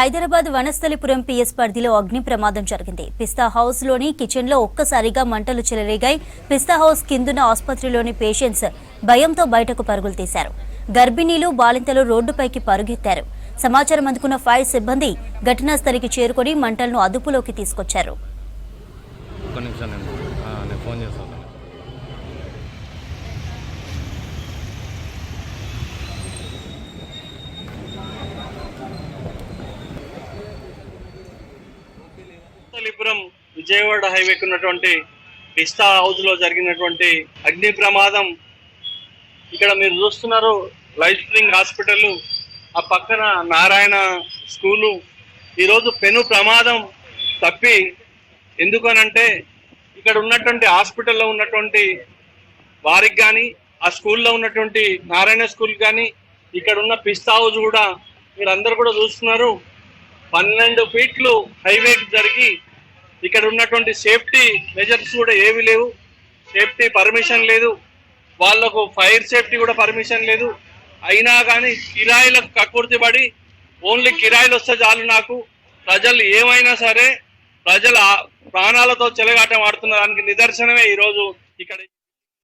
Hyderabad Vanasthalipuram PS పరిధిలో అగ్ని ప్రమాదం జరిగింది. పిస్తా హౌస్ లోని కిచెన్ లో ఒక్కసారిగా మంటలు చెలరేగాయి. పిస్తా హౌస్ కిందున్న ఆసుపత్రిలోని పేషెంట్స్ భయంతో బయటకు పరుగులు తీశారు. గర్భిణీలు, బాలింతలు రోడ్డుపైకి పరుగెత్తారు. సమాచారం అందుకున్న ఫైర్ సిబ్బంది ఘటనా స్థలికి చేరుకుని మంటలను అదుపులోకి తీసుకొచ్చారు. వనస్థలిపురం విజయవాడ హైవేకి ఉన్నటువంటి పిస్తా హౌస్ లో జరిగినటువంటి అగ్ని ప్రమాదం. ఇక్కడ మీరు చూస్తున్నారు లైఫ్ స్ప్రింగ్ హాస్పిటల్, ఆ పక్కన నారాయణ స్కూలు. ఈరోజు పెను ప్రమాదం తప్పి, ఎందుకనంటే ఇక్కడ ఉన్నటువంటి హాస్పిటల్లో ఉన్నటువంటి వారికి కానీ, ఆ స్కూల్లో ఉన్నటువంటి నారాయణ స్కూల్ కానీ, ఇక్కడ ఉన్న పిస్తా హౌస్ కూడా మీరందరూ కూడా చూస్తున్నారు 12 ఫీట్లు హైవేకి జరిగి ఇక్కడ ఉన్నటువంటి సేఫ్టీ మెజర్స్ కూడా ఏవి లేవు. సేఫ్టీ పర్మిషన్ లేదు, వాళ్లకు ఫైర్ సేఫ్టీ కూడా పర్మిషన్ లేదు. అయినా కానీ కిరాయిలకు కక్కుర్తిపడి ఓన్లీ కిరాయిలు వస్తే చాలు, నాకు ప్రజలు ఏమైనా సరే ప్రజల ప్రాణాలతో చెలగాటం ఆడుతున్న దానికి నిదర్శనమే ఈరోజు ఇక్కడ.